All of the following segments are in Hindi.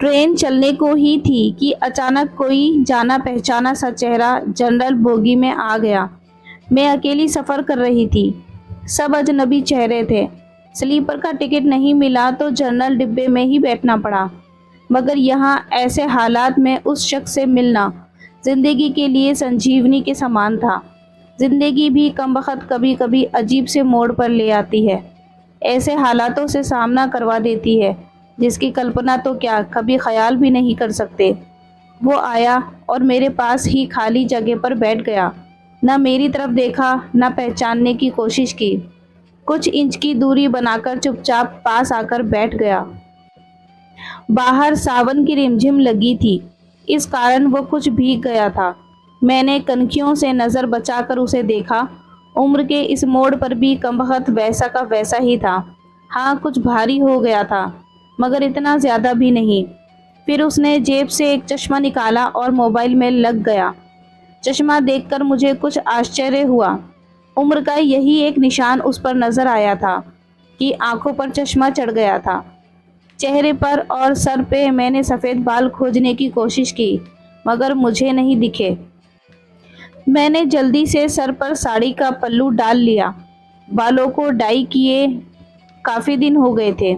ट्रेन चलने को ही थी कि अचानक कोई जाना पहचाना सा चेहरा जनरल बोगी में आ गया। मैं अकेली सफ़र कर रही थी। सब अजनबी चेहरे थे। स्लीपर का टिकट नहीं मिला तो जनरल डिब्बे में ही बैठना पड़ा। मगर यहाँ ऐसे हालात में उस शख्स से मिलना ज़िंदगी के लिए संजीवनी के समान था। ज़िंदगी भी कमबख्त कभी कभी अजीब से मोड़ पर ले आती है। ऐसे हालातों से सामना करवा देती है जिसकी कल्पना तो क्या कभी ख्याल भी नहीं कर सकते। वो आया और मेरे पास ही खाली जगह पर बैठ गया। न मेरी तरफ देखा, न पहचानने की कोशिश की। कुछ इंच की दूरी बनाकर चुपचाप पास आकर बैठ गया। बाहर सावन की रिमझिम लगी थी, इस कारण वो कुछ भीग गया था। मैंने कनखियों से नज़र बचाकर उसे देखा। उम्र के इस मोड़ पर भी कमबख्त वैसा का वैसा ही था। हाँ, कुछ भारी हो गया था, मगर इतना ज़्यादा भी नहीं। फिर उसने जेब से एक चश्मा निकाला और मोबाइल में लग गया। चश्मा देखकर मुझे कुछ आश्चर्य हुआ। उम्र का यही एक निशान उस पर नज़र आया था कि आंखों पर चश्मा चढ़ गया था। चेहरे पर और सर पे मैंने सफ़ेद बाल खोजने की कोशिश की, मगर मुझे नहीं दिखे। मैंने जल्दी से सर पर साड़ी का पल्लू डाल लिया। बालों को डाई किए काफ़ी दिन हो गए थे।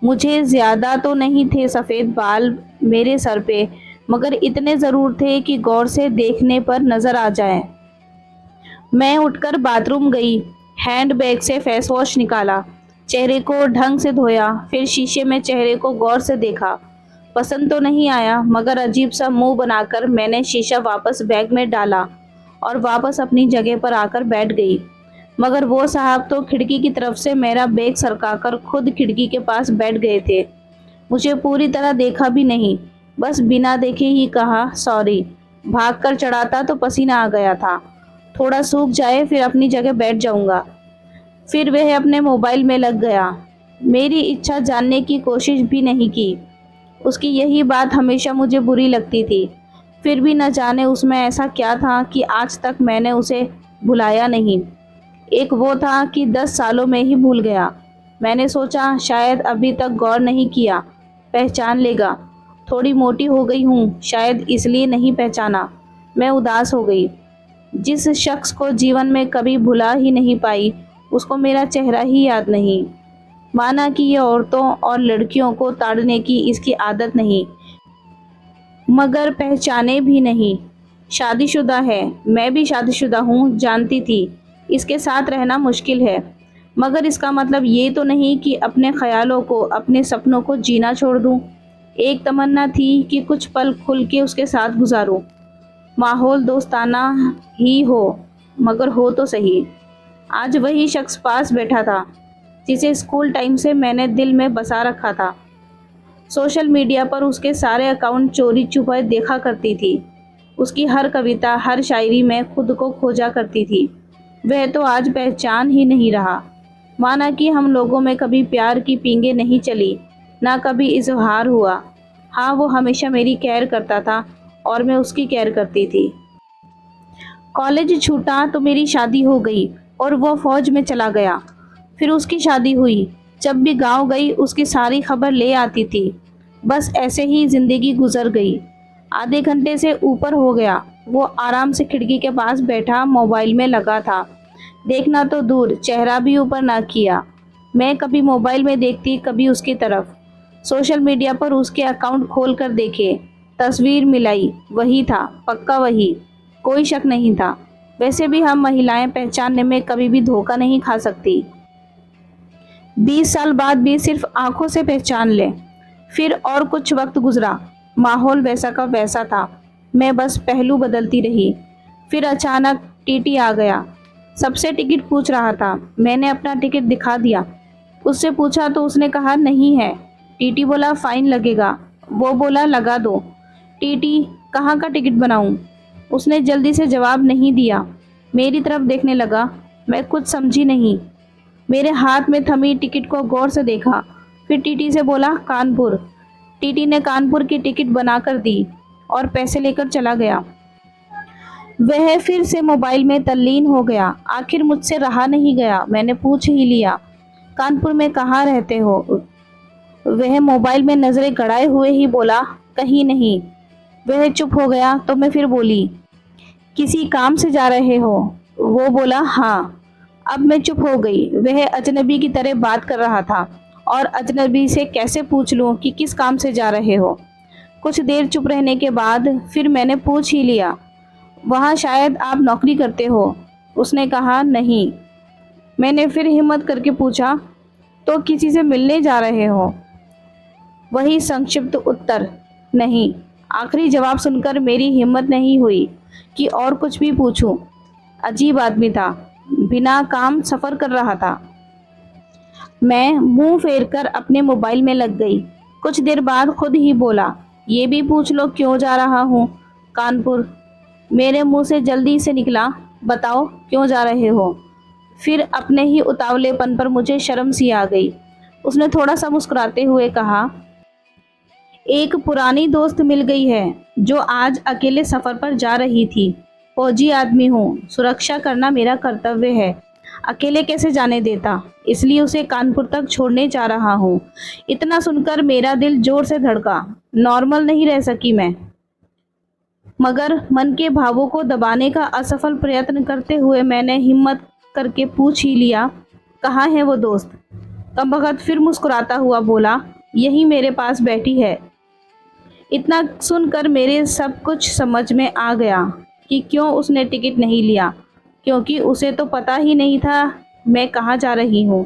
मुझे ज़्यादा तो नहीं थे सफ़ेद बाल मेरे सर पे, मगर इतने ज़रूर थे कि गौर से देखने पर नज़र आ जाए। मैं उठकर बाथरूम गई। हैंडबैग से फेस वॉश निकाला, चेहरे को ढंग से धोया, फिर शीशे में चेहरे को गौर से देखा। पसंद तो नहीं आया, मगर अजीब सा मुंह बनाकर मैंने शीशा वापस बैग में डाला और वापस अपनी जगह पर आकर बैठ गई। मगर वो साहब तो खिड़की की तरफ से मेरा बैग सरकाकर खुद खिड़की के पास बैठ गए थे। मुझे पूरी तरह देखा भी नहीं, बस बिना देखे ही कहा सॉरी। भागकर चढ़ाता तो पसीना आ गया था। थोड़ा सूख जाए फिर अपनी जगह बैठ जाऊंगा। फिर वह अपने मोबाइल में लग गया। मेरी इच्छा जानने की कोशिश भी नहीं की। उसकी यही बात हमेशा मुझे बुरी लगती थी। फिर भी न जाने उसमें ऐसा क्या था कि आज तक मैंने उसे भुलाया नहीं। एक वो था कि 10 सालों में ही भूल गया। मैंने सोचा शायद अभी तक गौर नहीं किया, पहचान लेगा। थोड़ी मोटी हो गई हूँ, शायद इसलिए नहीं पहचाना। मैं उदास हो गई। जिस शख्स को जीवन में कभी भुला ही नहीं पाई, उसको मेरा चेहरा ही याद नहीं। माना कि ये औरतों और लड़कियों को ताड़ने की इसकी आदत नहीं, मगर पहचाने भी नहीं। शादीशुदा है, मैं भी शादीशुदा हूँ, जानती थी इसके साथ रहना मुश्किल है, मगर इसका मतलब ये तो नहीं कि अपने ख्यालों को, अपने सपनों को जीना छोड़ दूँ। एक तमन्ना थी कि कुछ पल खुल के उसके साथ गुजारूँ। माहौल दोस्ताना ही हो, मगर हो तो सही। आज वही शख्स पास बैठा था जिसे स्कूल टाइम से मैंने दिल में बसा रखा था। सोशल मीडिया पर उसके सारे अकाउंट चोरी छुपे देखा करती थी। उसकी हर कविता, हर शायरी में खुद को खोजा करती थी। वह तो आज पहचान ही नहीं रहा। माना कि हम लोगों में कभी प्यार की पींगे नहीं चली, ना कभी इजहार हुआ। हाँ, वो हमेशा मेरी केयर करता था और मैं उसकी केयर करती थी। कॉलेज छूटा तो मेरी शादी हो गई और वो फौज में चला गया। फिर उसकी शादी हुई। जब भी गांव गई उसकी सारी खबर ले आती थी। बस ऐसे ही ज़िंदगी गुजर गई। आधे घंटे से ऊपर हो गया। वो आराम से खिड़की के पास बैठा मोबाइल में लगा था। देखना तो दूर, चेहरा भी ऊपर ना किया। मैं कभी मोबाइल में देखती, कभी उसकी तरफ। सोशल मीडिया पर उसके अकाउंट खोल कर देखे, तस्वीर मिलाई, वही था, पक्का वही, कोई शक नहीं था। वैसे भी हम महिलाएं पहचानने में कभी भी धोखा नहीं खा सकती। 20 साल बाद भी सिर्फ आंखों से पहचान ले। फिर और कुछ वक्त गुजरा, माहौल वैसा का वैसा था। मैं बस पहलू बदलती रही। फिर अचानक टीटी आ गया। सबसे टिकट पूछ रहा था। मैंने अपना टिकट दिखा दिया। उससे पूछा तो उसने कहा नहीं है। टीटी बोला फाइन लगेगा। वो बोला लगा दो। टीटी कहाँ का टिकट बनाऊं? उसने जल्दी से जवाब नहीं दिया। मेरी तरफ देखने लगा। मैं कुछ समझी नहीं। मेरे हाथ में थमी टिकट को गौर से देखा। फिर टीटी से बोला कानपुर। टीटी ने कानपुर की टिकट बनाकर दी और पैसे लेकर चला गया। वह फिर से मोबाइल में तल्लीन हो गया। आखिर मुझसे रहा नहीं गया। मैंने पूछ ही लिया, कानपुर में कहाँ रहते हो? वह मोबाइल में नजरें गड़ाए हुए ही बोला, कहीं नहीं। वह चुप हो गया तो मैं फिर बोली, किसी काम से जा रहे हो? वो बोला, हाँ। अब मैं चुप हो गई। वह अजनबी की तरह बात कर रहा था और अजनबी से कैसे पूछ लूं कि किस काम से जा रहे हो। कुछ देर चुप रहने के बाद फिर मैंने पूछ ही लिया, वहाँ शायद आप नौकरी करते हो? उसने कहा, नहीं। मैंने फिर हिम्मत करके पूछा, तो किसी से मिलने जा रहे हो? वही संक्षिप्त उत्तर, नहीं। आखिरी जवाब सुनकर मेरी हिम्मत नहीं हुई कि और कुछ भी पूछूं। अजीब आदमी था, बिना काम सफर कर रहा था। मैं मुंह फेर कर अपने मोबाइल में लग गई। कुछ देर बाद खुद ही बोला, ये भी पूछ लो क्यों जा रहा हूँ? कानपुर। मेरे मुंह से जल्दी से निकला, बताओ क्यों जा रहे हो? फिर अपने ही उतावलेपन पर मुझे शर्म सी आ गई। उसने थोड़ा सा मुस्कुराते हुए कहा, एक पुरानी दोस्त मिल गई है जो आज अकेले सफर पर जा रही थी। फौजी आदमी हूँ, सुरक्षा करना मेरा कर्तव्य है। अकेले कैसे जाने देता, इसलिए उसे कानपुर तक छोड़ने जा रहा हूँ। इतना सुनकर मेरा दिल जोर से धड़का। नॉर्मल नहीं रह सकी मैं, मगर मन के भावों को दबाने का असफल प्रयत्न करते हुए मैंने हिम्मत करके पूछ ही लिया, कहाँ है वो दोस्त? कमबख्त फिर मुस्कुराता हुआ बोला, यही मेरे पास बैठी है। इतना सुनकर मेरे सब कुछ समझ में आ गया कि क्यों उसने टिकट नहीं लिया, क्योंकि उसे तो पता ही नहीं था मैं कहाँ जा रही हूँ।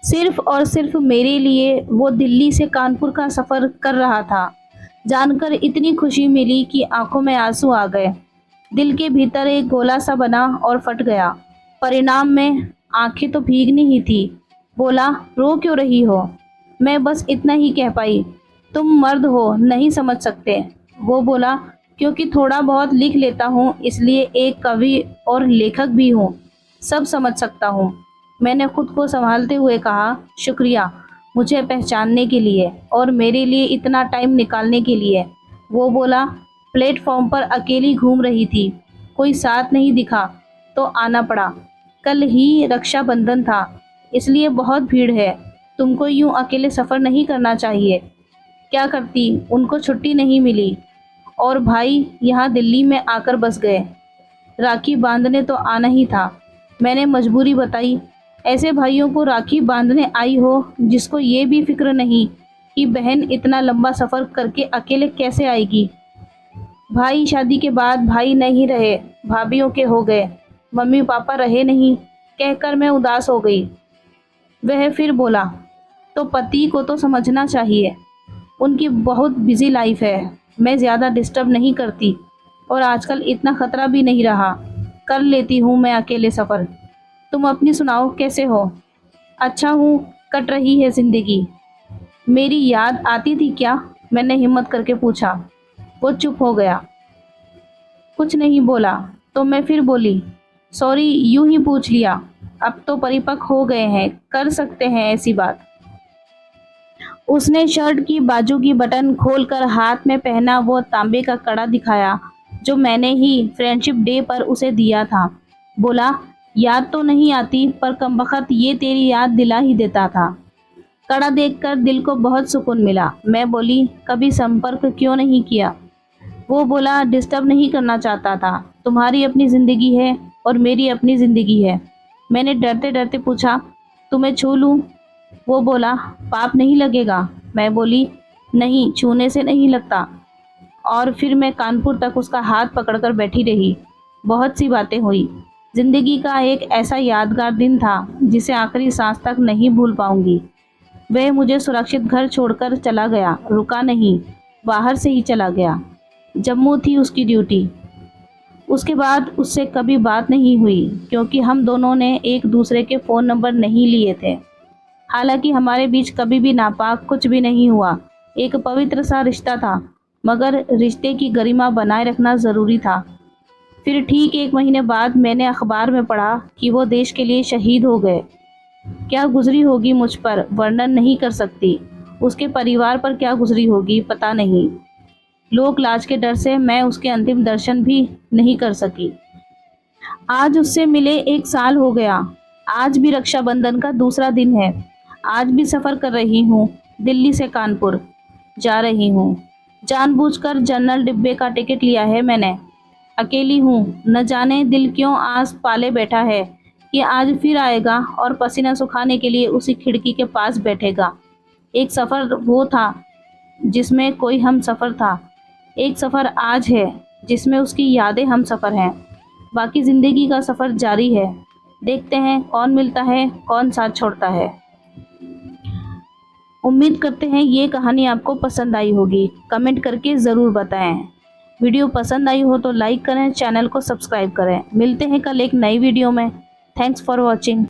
सिर्फ और सिर्फ मेरे लिए वो दिल्ली से कानपुर का सफ़र कर रहा था। जानकर इतनी खुशी मिली कि आंखों में आंसू आ गए। दिल के भीतर एक गोला सा बना और फट गया। परिणाम में आंखें तो भीगनी ही थी। बोला, रो क्यों रही हो? मैं बस इतना ही कह पाई, तुम मर्द हो, नहीं समझ सकते। वो बोला, क्योंकि थोड़ा बहुत लिख लेता हूँ, इसलिए एक कवि और लेखक भी हूँ, सब समझ सकता हूँ। मैंने खुद को संभालते हुए कहा, शुक्रिया मुझे पहचानने के लिए और मेरे लिए इतना टाइम निकालने के लिए। वो बोला, प्लेटफॉर्म पर अकेली घूम रही थी, कोई साथ नहीं दिखा तो आना पड़ा। कल ही रक्षाबंधन था, इसलिए बहुत भीड़ है। तुमको यूं अकेले सफ़र नहीं करना चाहिए। क्या करती, उनको छुट्टी नहीं मिली और भाई यहाँ दिल्ली में आकर बस गए। राखी बांधने तो आना ही था। मैंने मजबूरी बताई। ऐसे भाइयों को राखी बांधने आई हो जिसको ये भी फिक्र नहीं कि बहन इतना लंबा सफ़र करके अकेले कैसे आएगी। भाई शादी के बाद भाई नहीं रहे, भाभीयों के हो गए, मम्मी पापा रहे नहीं, कहकर मैं उदास हो गई। वह फिर बोला, तो पति को तो समझना चाहिए, उनकी बहुत बिजी लाइफ है। मैं ज़्यादा डिस्टर्ब नहीं करती और आजकल इतना ख़तरा भी नहीं रहा, कर लेती हूँ मैं अकेले सफ़र। तुम अपनी सुनाओ, कैसे हो? अच्छा हूँ, कट रही है ज़िंदगी। मेरी याद आती थी क्या? मैंने हिम्मत करके पूछा। वो चुप हो गया, कुछ नहीं बोला। तो मैं फिर बोली, सॉरी, यूं ही पूछ लिया। अब तो परिपक्व हो गए हैं, कर सकते हैं ऐसी बात। उसने शर्ट की बाजू की बटन खोलकर हाथ में पहना वो तांबे का कड़ा दिखाया जो मैंने ही फ्रेंडशिप डे पर उसे दिया था। बोला, याद तो नहीं आती, पर कमबख्त ये तेरी याद दिला ही देता था। कड़ा देखकर दिल को बहुत सुकून मिला। मैं बोली, कभी संपर्क क्यों नहीं किया? वो बोला, डिस्टर्ब नहीं करना चाहता था। तुम्हारी अपनी ज़िंदगी है और मेरी अपनी ज़िंदगी है। मैंने डरते डरते पूछा, तुम्हें छू लूँ? वो बोला, पाप नहीं लगेगा? मैं बोली, नहीं, छूने से नहीं लगता। और फिर मैं कानपुर तक उसका हाथ पकड़कर बैठी रही। बहुत सी बातें हुई। ज़िंदगी का एक ऐसा यादगार दिन था जिसे आखिरी सांस तक नहीं भूल पाऊंगी। वह मुझे सुरक्षित घर छोड़कर चला गया, रुका नहीं, बाहर से ही चला गया। जम्मू थी उसकी ड्यूटी। उसके बाद उससे कभी बात नहीं हुई क्योंकि हम दोनों ने एक दूसरे के फ़ोन नंबर नहीं लिए थे। हालांकि हमारे बीच कभी भी नापाक कुछ भी नहीं हुआ। एक पवित्र सा रिश्ता था, मगर रिश्ते की गरिमा बनाए रखना ज़रूरी था। फिर ठीक 1 महीने बाद मैंने अखबार में पढ़ा कि वो देश के लिए शहीद हो गए। क्या गुजरी होगी मुझ पर वर्णन नहीं कर सकती। उसके परिवार पर क्या गुजरी होगी पता नहीं। लोक लाज के डर से मैं उसके अंतिम दर्शन भी नहीं कर सकी। आज उससे मिले 1 साल हो गया। आज भी रक्षाबंधन का दूसरा दिन है। आज भी सफ़र कर रही हूँ। दिल्ली से कानपुर जा रही हूँ। जानबूझकर जनरल डिब्बे का टिकट लिया है मैंने। अकेली हूँ, न जाने दिल क्यों आस पाले बैठा है कि आज फिर आएगा और पसीना सुखाने के लिए उसी खिड़की के पास बैठेगा। एक सफ़र वो था जिसमें कोई हम सफ़र था, एक सफ़र आज है जिसमें उसकी यादें हम सफ़र हैं। बाकी ज़िंदगी का सफ़र जारी है। देखते हैं कौन मिलता है, कौन साथ छोड़ता है। उम्मीद करते हैं ये कहानी आपको पसंद आई होगी। कमेंट करके ज़रूर बताएं। वीडियो पसंद आई हो तो लाइक करें, चैनल को सब्सक्राइब करें। मिलते हैं कल एक नई वीडियो में। Thanks for watching.